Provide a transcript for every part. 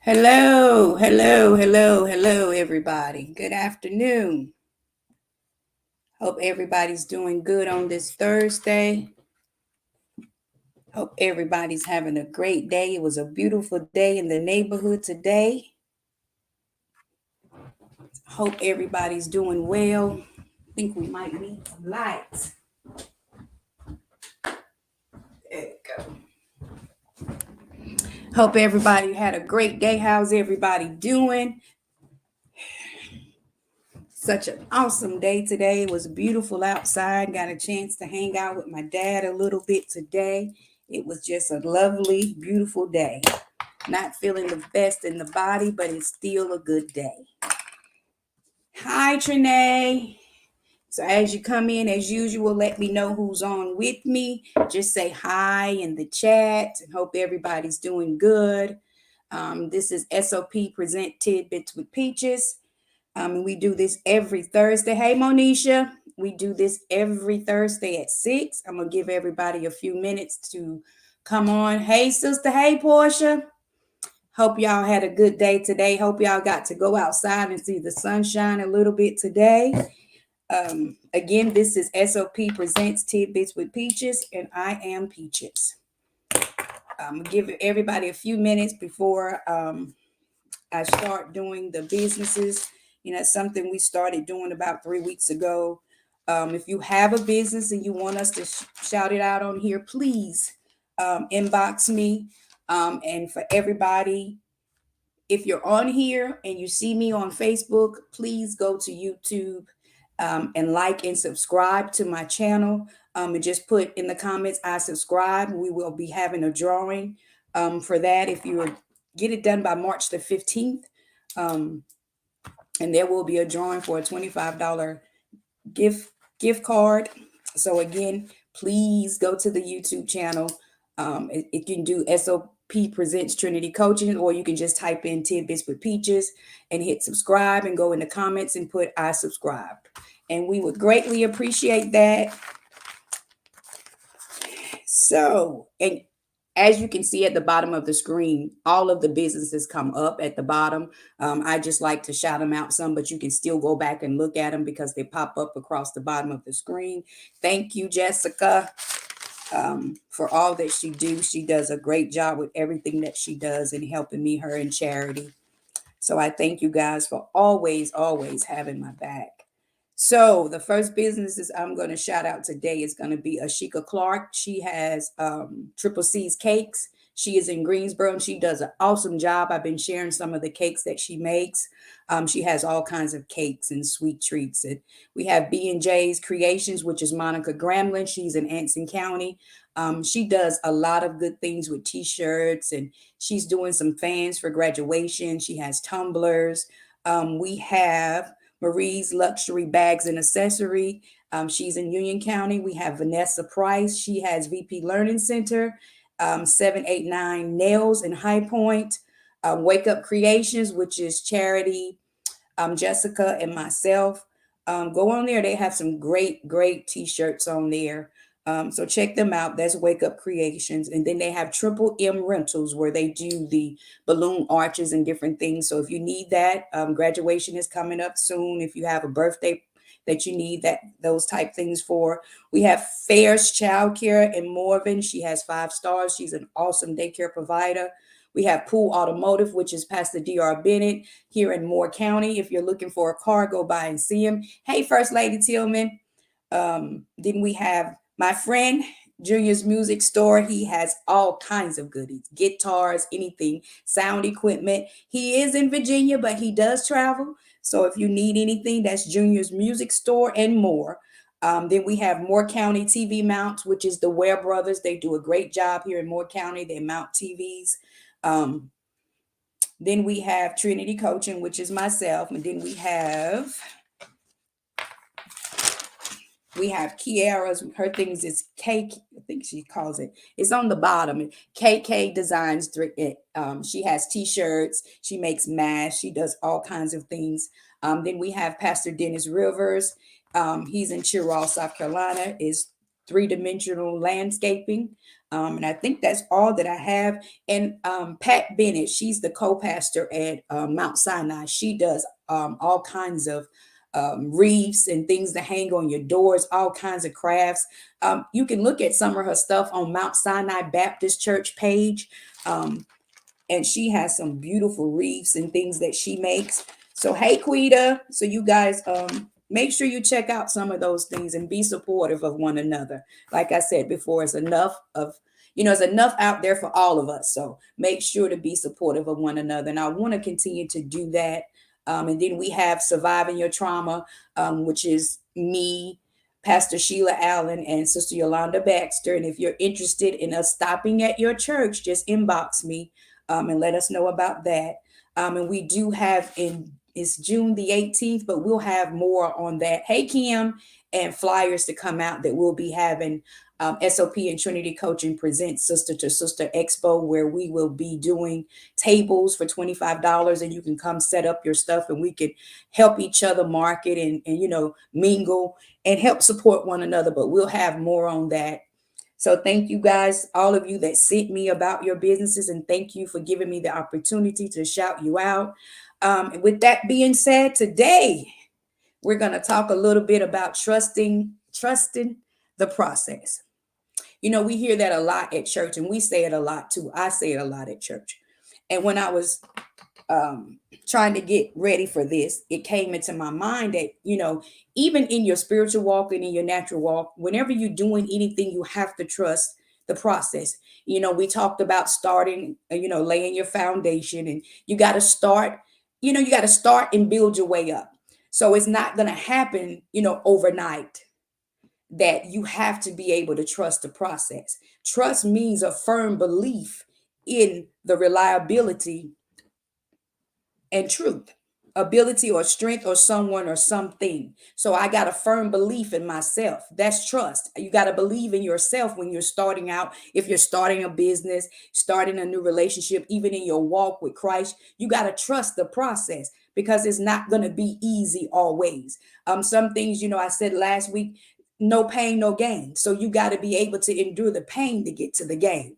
Hello, hello, hello, hello, everybody. Good afternoon. Hope everybody's doing good on this Thursday. Hope everybody's having a great day. It was a beautiful day in the neighborhood today. Hope everybody's doing well. I think we might need some lights. There we go. Hope everybody had a great day. How's everybody doing? Such an awesome day today. It was beautiful outside. Got a chance to hang out with my dad a little bit today. It was just a lovely, beautiful day. Not feeling the best in the body, but it's still a good day. Hi, Trinae. So as you come in, as usual, let me know who's on with me. Just say hi in the chat and hope everybody's doing good. This is S.O.P. Present Tidbits with Peaches. We do this every Thursday. Hey, Monisha, we do this every Thursday at 6. I'm going to give everybody a few minutes to come on. Hey, sister. Hey, Portia. Hope y'all had a good day today. Hope y'all got to go outside and see the sunshine a little bit today. Again, this is S.O.P. Presents Tidbits with Peaches, and I am Peaches. I'm going to give everybody a few minutes before I start doing the businesses. It's something we started doing about 3 weeks ago. If you have a business and you want us to shout it out on here, please inbox me. And for everybody, if you're on here and you see me on Facebook, please go to YouTube and like and subscribe to my channel. And just put in the comments, I subscribe. We will be having a drawing for that. If you get it done by March the 15th, and there will be a drawing for a $25 gift card. So again, please go to the YouTube channel. It can do S.O.P. Presents Trinity Coaching, or you can just type in Tidbits with Peaches and hit subscribe and go in the comments and put I subscribe. And we would greatly appreciate that. So, and as you can see at the bottom of the screen, all of the businesses come up at the bottom. I just like to shout them out some, but you can still go back and look at them because they pop up across the bottom of the screen. Thank you, Jessica, for all that she does. She does a great job with everything that she does and helping me, her, and Charity. So I thank you guys for always, always having my back. So the first businesses I'm going to shout out today is going to be Ashika Clark. She has Triple C's Cakes. She is in Greensboro and she does an awesome job. I've been sharing some of the cakes that she makes. She has all kinds of cakes and sweet treats. And we have B&J's Creations, which is Monica Gramlin. She's in Anson County. She does a lot of good things with t-shirts, and she's doing some fans for graduation. She has tumblers. We have Marie's Luxury Bags and Accessory. She's in Union County. We have Vanessa Price. She has VP Learning Center. 789 Nails in High Point. Wake Up Creations, which is Charity, Jessica, and myself. Go on there. They have some great, great t-shirts on there. So check them out. That's Wake Up Creations. And then they have Triple M Rentals where they do the balloon arches and different things. So if you need that, graduation is coming up soon. If you have a birthday that you need those type things for. We have Fairs Childcare in Morven. She has 5 stars. She's an awesome daycare provider. We have Pool Automotive, which is Pastor D.R. Bennett here in Moore County. If you're looking for a car, go by and see him. Hey, First Lady Tillman. Then we have my friend Junior's Music Store. He has all kinds of goodies, guitars, anything, sound equipment. He is in Virginia, but he does travel. So if you need anything, that's Junior's Music Store and more. Then we have Moore County TV Mounts, which is the Ware Brothers. They do a great job here in Moore County. They mount TVs. Then we have Trinity Coaching, which is myself. And then we have Kiara's, her things is cake, I think she calls it. It's on the bottom. KK Designs. She has t-shirts. She makes masks. She does all kinds of things. Then we have Pastor Dennis Rivers. He's in Chirral, South Carolina. Is 3-dimensional landscaping. And I think that's all that I have. And Pat Bennett, she's the co-pastor at Mount Sinai. She does all kinds of wreaths and things to hang on your doors, all kinds of crafts. You can look at some of her stuff on Mount Sinai Baptist Church page. Um, and she has some beautiful wreaths and things that she makes. So hey, Quita, so you guys make sure you check out some of those things and be supportive of one another. Like I said before, it's enough of it's enough out there for all of us. So make sure to be supportive of one another. And I want to continue to do that. And then we have Surviving Your Trauma, which is me, Pastor Sheila Allen, and Sister Yolanda Baxter. And if you're interested in us stopping at your church, just inbox me and let us know about that. And we do have it's June the 18th, but we'll have more on that. Hey, Kim, and flyers to come out that we'll be having. S.O.P and Trinity Coaching presents Sister to Sister Expo, where we will be doing tables for $25, and you can come set up your stuff, and we can help each other market and mingle and help support one another. But we'll have more on that. So thank you guys, all of you that sent me about your businesses, and thank you for giving me the opportunity to shout you out. With that being said, today we're going to talk a little bit about trusting the process. We hear that a lot at church, and we say it a lot too. I say it a lot at church. And when I was trying to get ready for this, it came into my mind that, even in your spiritual walk and in your natural walk, whenever you're doing anything, you have to trust the process. We talked about starting, laying your foundation, and you got to start, you got to start and build your way up. So it's not going to happen, overnight. That you have to be able to trust the process. Trust means a firm belief in the reliability and truth, ability or strength or someone or something. So I got a firm belief in myself. That's trust. You got to believe in yourself when you're starting out. If you're starting a business, starting a new relationship, even in your walk with Christ, you got to trust the process, because it's not going to be easy always. Some things, I said last week, no pain, no gain. So you got to be able to endure the pain to get to the gain.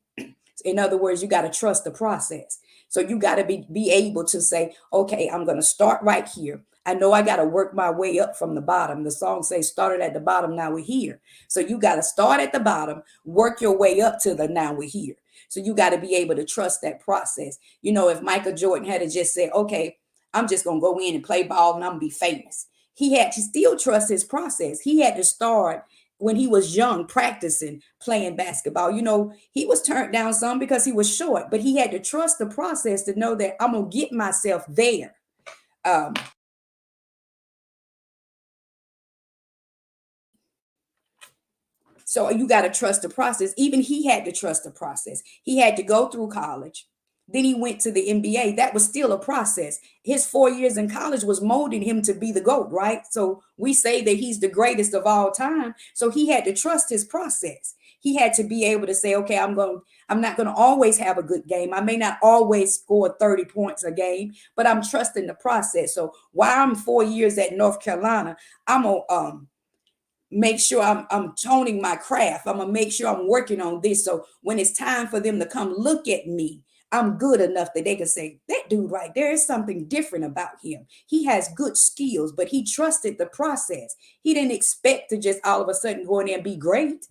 In other words, you got to trust the process. So you got to be able to say, okay, I'm going to start right here. I know I got to work my way up from the bottom. The song says started at the bottom, now we're here. So you got to start at the bottom, work your way up to the now we're here. So you got to be able to trust that process. If Michael Jordan had to just say, okay, I'm just going to go in and play ball and I'm going to be famous. He had to still trust his process. He had to start when he was young, practicing playing basketball. He was turned down some because he was short, but he had to trust the process to know that I'm going to get myself there. Um, So you got to trust the process. Even he had to trust the process. He had to go through college. Then he went to the NBA. That was still a process. His 4 years in college was molding him to be the GOAT, right? So we say that he's the greatest of all time. So he had to trust his process. He had to be able to say, okay, I'm not going to always have a good game. I may not always score 30 points a game, but I'm trusting the process. So while I'm 4 years at North Carolina, I'm going to make sure I'm toning my craft. I'm gonna make sure I'm working on this. So when it's time for them to come look at me, I'm good enough that they can say, that dude right there is something different about him. He has good skills, but he trusted the process. He didn't expect to just all of a sudden go in there and be great.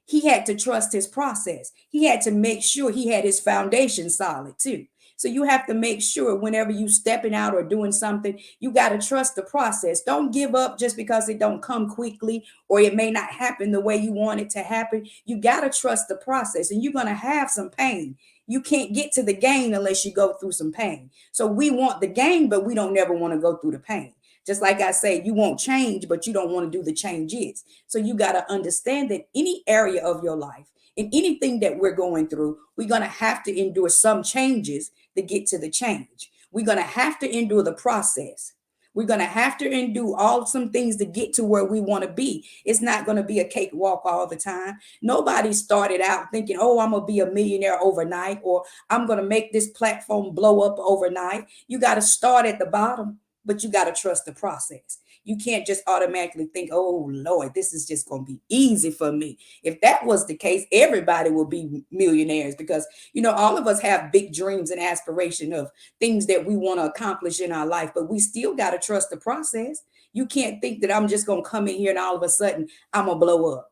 He had to trust his process. He had to make sure he had his foundation solid too. So you have to make sure whenever you stepping out or doing something, you got to trust the process. Don't give up just because it don't come quickly or it may not happen the way you want it to happen. You got to trust the process, and you're going to have some pain. You can't get to the gain unless you go through some pain. So we want the gain, but we don't never want to go through the pain. Just like I say, you want change, but you don't want to do the changes. So you got to understand that any area of your life, in anything that we're going through, we're going to have to endure some changes to get to the change. We're going to have to endure the process. We're going to have to endure all some things to get to where we want to be. It's not going to be a cakewalk all the time. Nobody started out thinking, oh, I'm going to be a millionaire overnight, or I'm going to make this platform blow up overnight. You got to start at the bottom. but you got to trust the process. You can't just automatically think, oh Lord, this is just going to be easy for me. If that was the case, everybody will be millionaires, because, all of us have big dreams and aspiration of things that we want to accomplish in our life, but we still got to trust the process. You can't think that I'm just going to come in here and all of a sudden I'm going to blow up.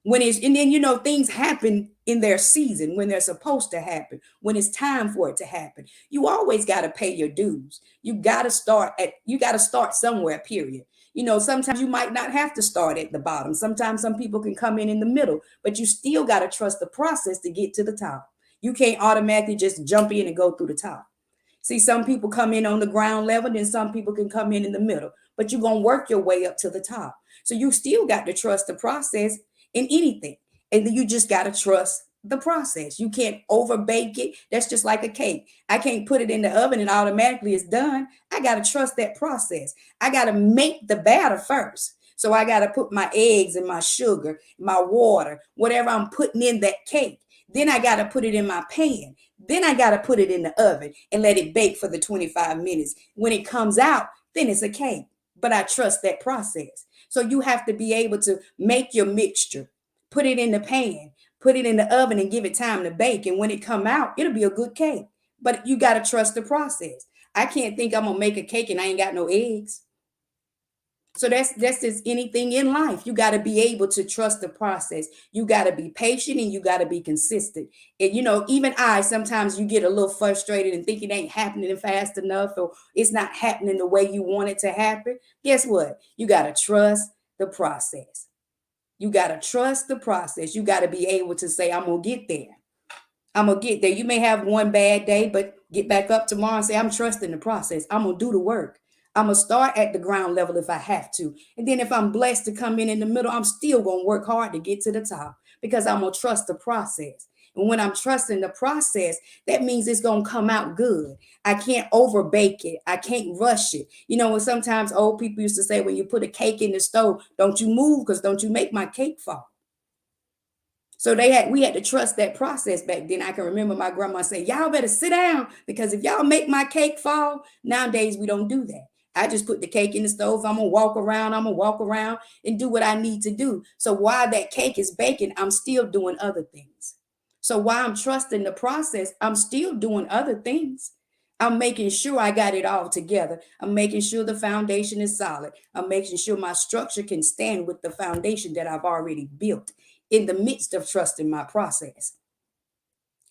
And then things happen in their season, when they're supposed to happen, when it's time for it to happen. You always got to pay your dues. You got to start somewhere, period. Sometimes you might not have to start at the bottom. Sometimes some people can come in the middle, but you still got to trust the process to get to the top. You can't automatically just jump in and go through the top. See, some people come in on the ground level, then some people can come in the middle, but you're going to work your way up to the top. So you still got to trust the process in anything. And then you just got to trust the process. You can't overbake it. That's just like a cake. I can't put it in the oven and automatically it's done. I got to trust that process. I got to make the batter first. So I got to put my eggs and my sugar, my water, whatever I'm putting in that cake. Then I got to put it in my pan. Then I got to put it in the oven and let it bake for the 25 minutes. When it comes out, then it's a cake. But I trust that process. So you have to be able to make your mixture, put it in the pan, put it in the oven and give it time to bake. And when it come out, it'll be a good cake. But you got to trust the process. I can't think I'm going to make a cake and I ain't got no eggs. So that's just anything in life. You got to be able to trust the process. You got to be patient and you got to be consistent. And even sometimes you get a little frustrated and think it ain't happening fast enough, or it's not happening the way you want it to happen. Guess what? You got to trust the process. You got to trust the process. You got to be able to say, I'm going to get there. I'm going to get there. You may have one bad day, but get back up tomorrow and say, I'm trusting the process. I'm going to do the work. I'm going to start at the ground level if I have to. And then if I'm blessed to come in the middle, I'm still going to work hard to get to the top, because I'm going to trust the process. And when I'm trusting the process, that means it's going to come out good. I can't overbake it. I can't rush it. When sometimes old people used to say, when you put a cake in the stove, don't you move, because don't you make my cake fall. So we had to trust that process back then. I can remember my grandma saying, y'all better sit down, because if y'all make my cake fall, nowadays we don't do that. I just put the cake in the stove. I'm going to walk around and do what I need to do. So while that cake is baking, I'm still doing other things. So while I'm trusting the process, I'm still doing other things. I'm making sure I got it all together. I'm making sure the foundation is solid. I'm making sure my structure can stand with the foundation that I've already built in the midst of trusting my process.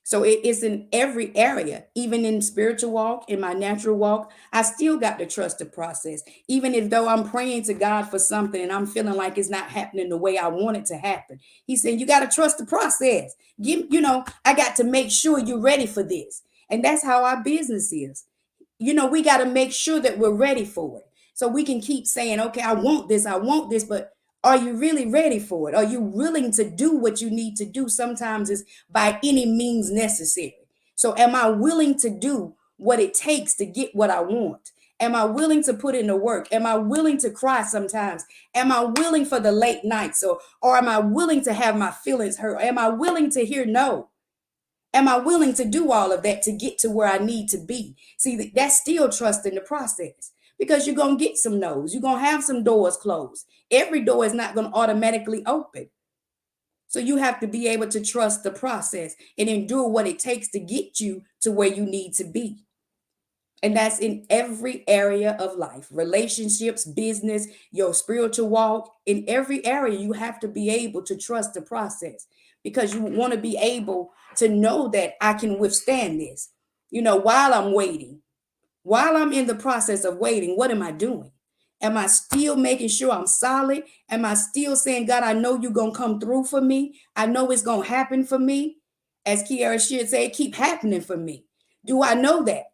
So it is in every area, even in spiritual walk, in my natural walk, I still got to trust the process. Even if though I'm praying to God for something and I'm feeling like it's not happening the way I want it to happen. He said, you got to trust the process. I got to make sure you're ready for this. And that's how our business is. We got to make sure that we're ready for it. So we can keep saying, okay, I want this, but are you really ready for it? Are you willing to do what you need to do? Sometimes it's by any means necessary. So am I willing to do what it takes to get what I want? Am I willing to put in the work? Am I willing to cry sometimes? Am I willing for the late nights? Or am I willing to have my feelings hurt? Am I willing to hear no? Am I willing to do all of that to get to where I need to be? See, that's still trusting the process, because you're going to get some no's. You're going to have some doors closed. Every door is not going to automatically open. So you have to be able to trust the process and endure what it takes to get you to where you need to be. And that's in every area of life, relationships, business, your spiritual walk. In every area, you have to be able to trust the process, because you want to be able to know that I can withstand this. While I'm waiting, while I'm in the process of waiting, what am I doing? Am I still making sure I'm solid? Am I still saying, God, I know you're going to come through for me. I know it's going to happen for me. As Kiara should say, keep happening for me. Do I know that?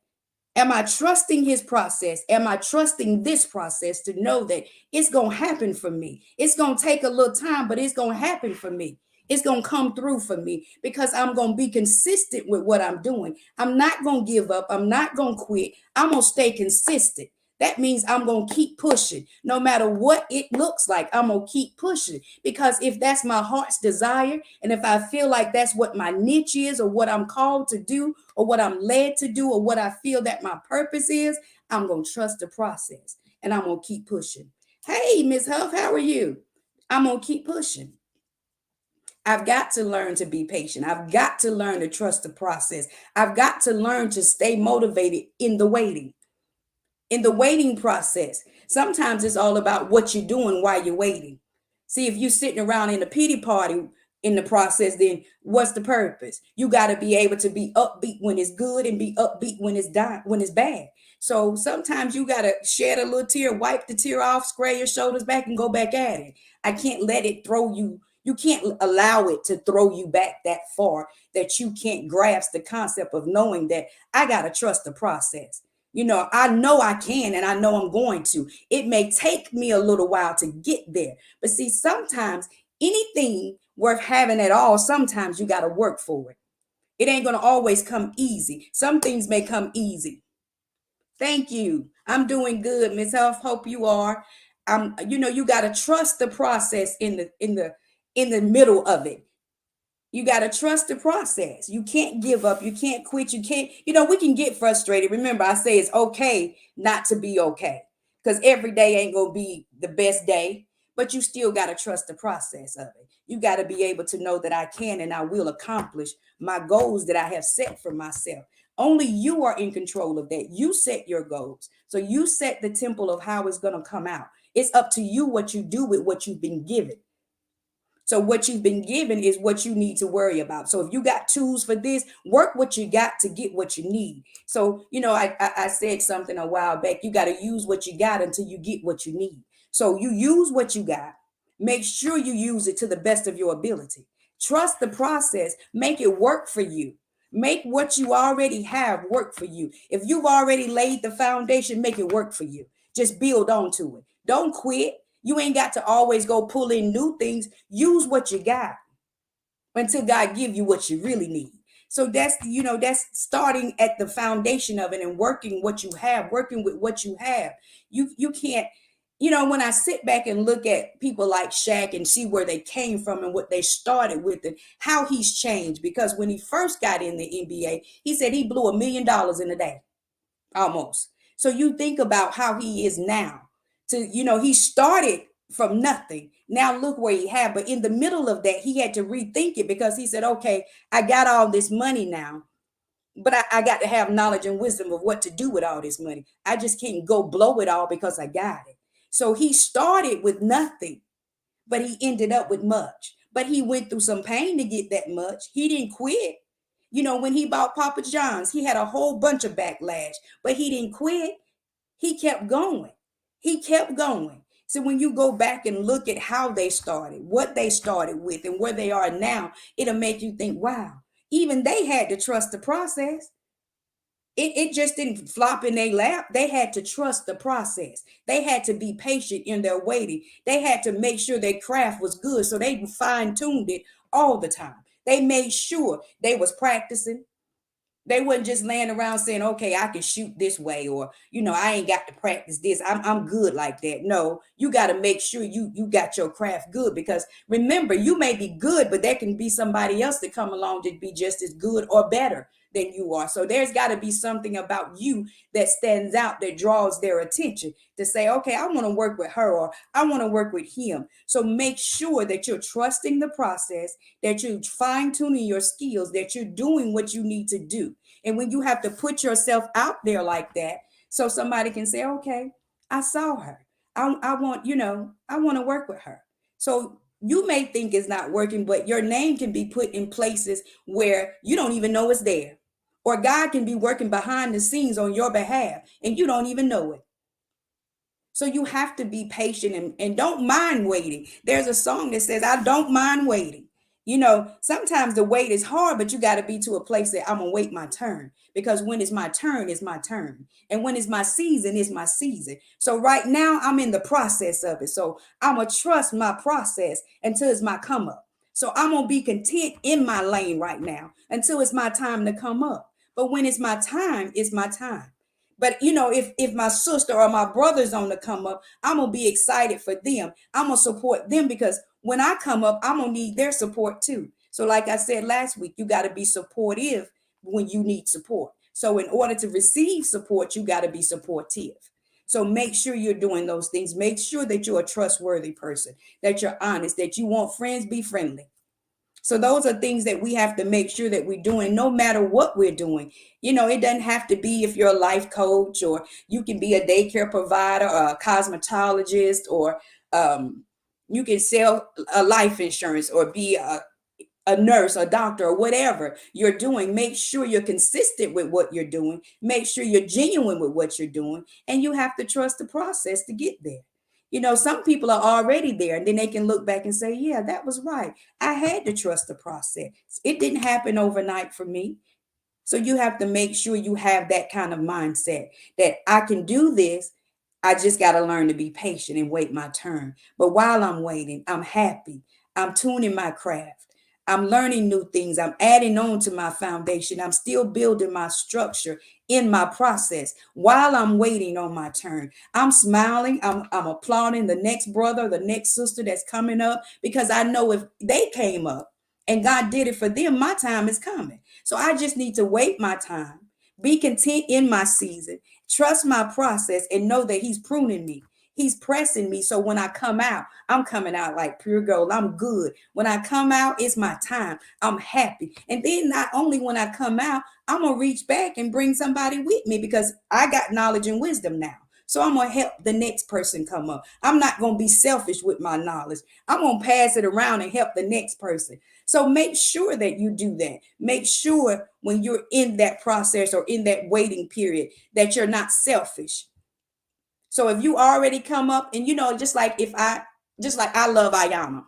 Am I trusting his process? Am I trusting this process to know that it's going to happen for me? It's going to take a little time, but it's going to happen for me. It's going to come through for me, because I'm going to be consistent with what I'm doing. I'm not going to give up. I'm not going to quit. I'm going to stay consistent. That means I'm going to keep pushing no matter what it looks like. I'm going to keep pushing, because if that's my heart's desire, and if I feel like that's what my niche is, or what I'm called to do, or what I'm led to do, or what I feel that my purpose is, I'm going to trust the process and I'm going to keep pushing. Hey, Miss Huff, how are you? I'm going to keep pushing. I've got to learn to be patient. I've got to learn to trust the process. I've got to learn to stay motivated in the waiting process. Sometimes it's all about what you're doing while you're waiting. See, if you're sitting around in a pity party in the process, then what's the purpose? You got to be able to be upbeat when it's good and be upbeat when it's bad. So sometimes you got to shed a little tear, wipe the tear off, square your shoulders back, and go back at it. I can't let it throw you. You can't allow it to throw you back that far that you can't grasp the concept of knowing that I got to trust the process. I know I can and I know I'm going to. It may take me a little while to get there. But see, sometimes anything worth having at all, sometimes you got to work for it. It ain't going to always come easy. Some things may come easy. Thank you. I'm doing good, Miss Health. Hope you are. You got to trust the process in the middle of it. You got to trust the process. You can't give up. You can't quit. You can't, we can get frustrated. Remember, I say it's okay not to be okay because every day ain't going to be the best day, but you still got to trust the process of it. You got to be able to know that I can and I will accomplish my goals that I have set for myself. Only you are in control of that. You set your goals. So you set the temple of how it's going to come out. It's up to you what you do with what you've been given. So what you've been given is what you need to worry about. So if you got tools for this, work what you got to get what you need. So, I said something a while back. You got to use what you got until you get what you need. So you use what you got. Make sure you use it to the best of your ability. Trust the process. Make it work for you. Make what you already have work for you. If you've already laid the foundation, make it work for you. Just build on to it. Don't quit. You ain't got to always go pull in new things. Use what you got until God give you what you really need. So that's starting at the foundation of it and working what you have, working with what you have. You can't, when I sit back and look at people like Shaq and see where they came from and what they started with and how he's changed. Because when he first got in the NBA, he said he blew $1 million in a day, almost. So you think about how he is now. He started from nothing. Now look where he had, but in the middle of that, he had to rethink it because he said, okay, I got all this money now, but I got to have knowledge and wisdom of what to do with all this money. I just can't go blow it all because I got it. So he started with nothing, but he ended up with much. But he went through some pain to get that much. He didn't quit. When he bought Papa John's, he had a whole bunch of backlash, but he didn't quit. He kept going. He kept going. So when you go back and look at how they started, what they started with, and where they are now, it'll make you think, wow, even they had to trust the process. It just didn't flop in their lap. They had to trust the process. They had to be patient in their waiting. They had to make sure their craft was good. So they fine-tuned it all the time. They made sure they was practicing. They wasn't just laying around saying, okay, I can shoot this way, or, I ain't got to practice this. I'm good like that. No, you got to make sure you got your craft good, because remember, you may be good, but there can be somebody else that come along to be just as good or better than you are. So there's got to be something about you that stands out, that draws their attention to say, okay, I want to work with her, or I want to work with him. So make sure that you're trusting the process, that you're fine tuning your skills, that you're doing what you need to do. And when you have to put yourself out there like that, so somebody can say, okay, I saw her. I want, I want to work with her. So you may think it's not working, but your name can be put in places where you don't even know it's there. Or God can be working behind the scenes on your behalf and you don't even know it. So you have to be patient and don't mind waiting. There's a song that says, I don't mind waiting. Sometimes the wait is hard, but you got to be to a place that I'm going to wait my turn, because when it's my turn, it's my turn. And when it's my season, it's my season. So right now I'm in the process of it. So I'm going to trust my process until it's my come up. So I'm going to be content in my lane right now until it's my time to come up. But when it's my time, it's my time. But if my sister or my brother's on the come up, I'm gonna be excited for them. I'm gonna support them, because when I come up, I'm gonna need their support too. So like I said last week, you got to be supportive when you need support. So in order to receive support, you got to be supportive. So make sure you're doing those things. Make sure that you're a trustworthy person, that you're honest, that you want friends, be friendly. So those are things that we have to make sure that we're doing no matter what we're doing. It doesn't have to be if you're a life coach, or you can be a daycare provider or a cosmetologist, or you can sell a life insurance, or be a nurse, a doctor, or whatever you're doing. Make sure you're consistent with what you're doing. Make sure you're genuine with what you're doing. And you have to trust the process to get there. Some people are already there, and then they can look back and say, yeah, that was right. I had to trust the process. It didn't happen overnight for me. So you have to make sure you have that kind of mindset that I can do this. I just got to learn to be patient and wait my turn. But while I'm waiting, I'm happy. I'm tuning my craft. I'm learning new things. I'm adding on to my foundation. I'm still building my structure in my process while I'm waiting on my turn. I'm smiling. I'm applauding the next brother, the next sister that's coming up, because I know if they came up and God did it for them, my time is coming. So I just need to wait my time, be content in my season, trust my process, and know that He's pruning me. He's pressing me. So when I come out, I'm coming out like pure gold. I'm good. When I come out, it's my time. I'm happy. And then not only when I come out, I'm going to reach back and bring somebody with me, because I got knowledge and wisdom now. So I'm going to help the next person come up. I'm not going to be selfish with my knowledge. I'm going to pass it around and help the next person. So make sure that you do that. Make sure when you're in that process or in that waiting period that you're not selfish. So if you already come up, and just like I love Ayana.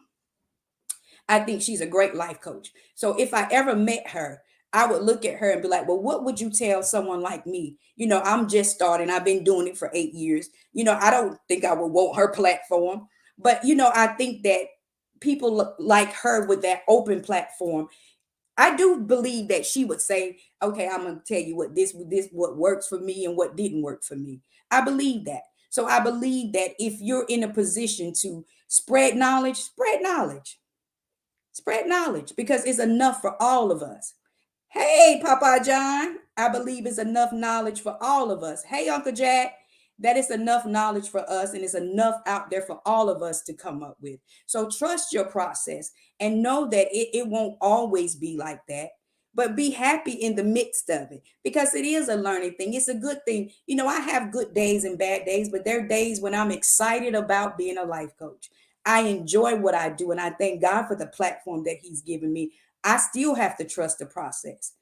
I think she's a great life coach. So if I ever met her, I would look at her and be like, well, what would you tell someone like me? I'm just starting. I've been doing it for 8 years. I don't think I would want her platform. But, I think that people like her with that open platform, I do believe that she would say, okay, I'm going to tell you what works for me and what didn't work for me. I believe that. So I believe that if you're in a position to spread knowledge, spread knowledge, because it's enough for all of us. Hey, Papa John, I believe it's enough knowledge for all of us. Hey, Uncle Jack, that is enough knowledge for us, and it's enough out there for all of us to come up with. So trust your process and know that it won't always be like that, but be happy in the midst of it, because it is a learning thing. It's a good thing. I have good days and bad days, but there are days when I'm excited about being a life coach. I enjoy what I do, and I thank God for the platform that He's given me. I still have to trust the process.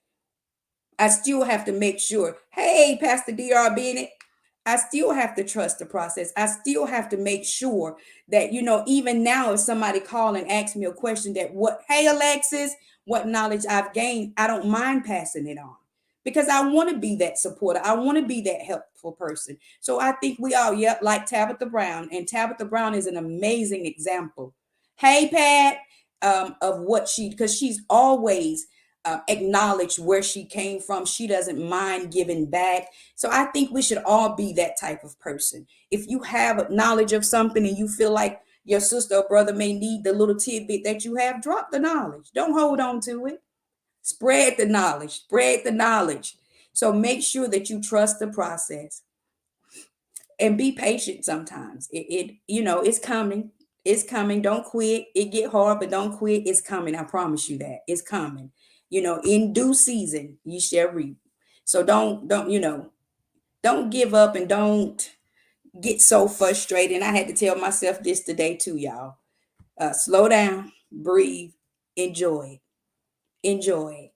I still have to make sure, hey, Pastor Dr. Bennett, I still have to trust the process. I still have to make sure that, even now, if somebody call and ask me a question hey, Alexis, what knowledge I've gained, I don't mind passing it on, because I want to be that supporter. I want to be that helpful person. So I think we all, yep, like Tabitha Brown. And Tabitha Brown is an amazing example. Hey, Pat, of what because she's always acknowledged where she came from. She doesn't mind giving back. So I think we should all be that type of person. If you have knowledge of something and you feel like your sister or brother may need the little tidbit that you have, drop the knowledge. Don't hold on to it. Spread the knowledge. Spread the knowledge. So make sure that you trust the process and be patient sometimes. It's coming. It's coming. Don't quit. It get hard, but don't quit. It's coming. I promise you that. It's coming. In due season, you shall reap. So don't give up, and don't get so frustrated. And I had to tell myself this today too, y'all. Slow down, breathe, enjoy it. Enjoy it.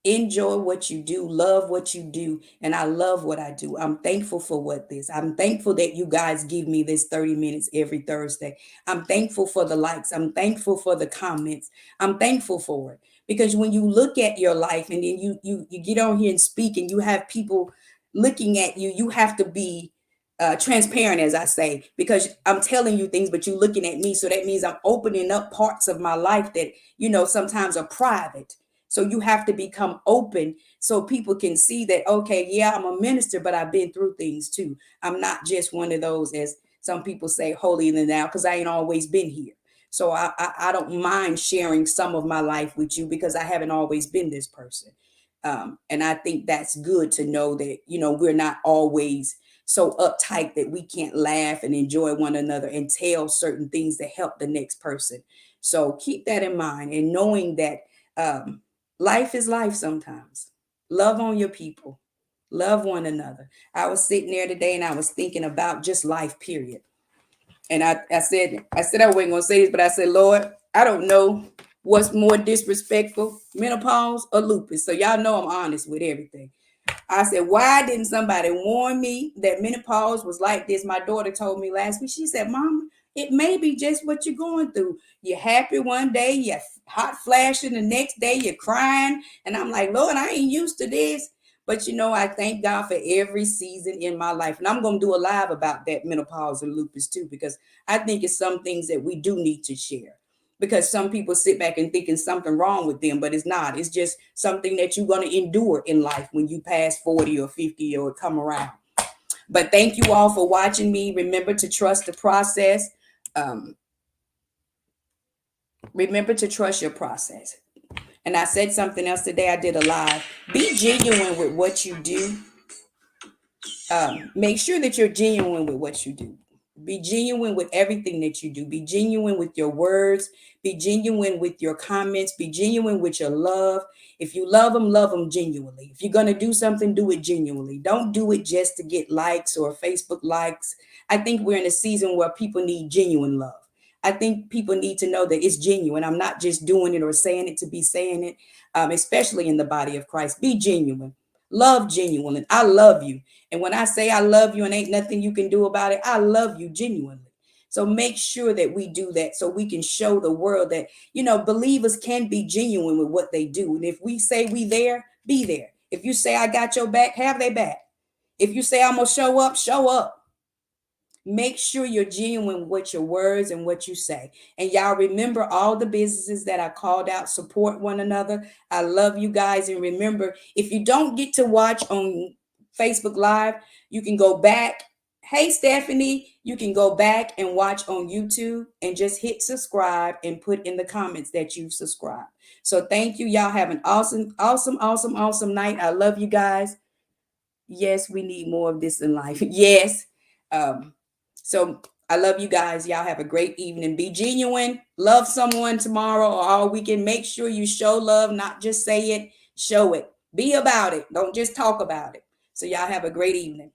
Enjoy what you do, love what you do, and I love what I do. I'm thankful for I'm thankful that you guys give me this 30 minutes every Thursday. I'm thankful for the likes. I'm thankful for the comments. I'm thankful for it, because when you look at your life and then you get on here and speak, and you have people looking at you, you have to be transparent, as I say, because I'm telling you things, but you're looking at me. So that means I'm opening up parts of my life that, sometimes are private. So you have to become open so people can see that, okay, yeah, I'm a minister, but I've been through things too. I'm not just one of those, as some people say, holy in the now, because I ain't always been here. So I don't mind sharing some of my life with you, because I haven't always been this person. And I think that's good to know that, we're not always so uptight that we can't laugh and enjoy one another and tell certain things that help the next person. So keep that in mind, and knowing that um, life is life sometimes. Love on your people, love one another. I was sitting there today and I was thinking about just life, period. And I said I wasn't gonna say this, but I said, Lord, I don't know what's more disrespectful, menopause or lupus. So y'all know I'm honest with everything. I said, why didn't somebody warn me that menopause was like this? My daughter told me last week. She said, Mom, it may be just what you're going through. You're happy one day, you're hot flashing the next day, you're crying. And I'm like, Lord, I ain't used to this. But I thank God for every season in my life. And I'm going to do a live about that menopause and lupus too, because I think it's some things that we do need to share, because some people sit back and thinking something wrong with them, but it's not. It's just something that you're going to endure in life when you pass 40 or 50 or come around. But thank you all for watching me. Remember to trust the process. Um, Remember to trust your process. And I said something else today. I did a live. Be genuine with what you do. Make sure that you're genuine with what you do. Be genuine with everything that you do. Be genuine with your words. Be genuine with your comments. Be genuine with your love. If you love them genuinely. If you're going to do something, do it genuinely. Don't do it just to get likes or Facebook likes. I think we're in a season where people need genuine love. I think people need to know that it's genuine. I'm not just doing it or saying it to be saying it, especially in the body of Christ. Be genuine. Love genuinely. I love you. And when I say I love you and ain't nothing you can do about it, I love you genuinely. So make sure that we do that so we can show the world that, believers can be genuine with what they do. And if we say we there, be there. If you say I got your back, have their back. If you say I'm going to show up, show up. Make sure you're genuine with your words and what you say. And y'all remember all the businesses that I called out, support one another. I love you guys. And remember, if you don't get to watch on Facebook Live, you can go back. Hey, Stephanie, you can go back and watch on YouTube and just hit subscribe and put in the comments that you've subscribed. So thank you. Y'all have an awesome, awesome, awesome, awesome night. I love you guys. Yes, we need more of this in life. Yes. Um, so I love you guys. Y'all have a great evening. Be genuine. Love someone tomorrow or all weekend. Make sure you show love, not just say it, show it. Be about it. Don't just talk about it. So y'all have a great evening.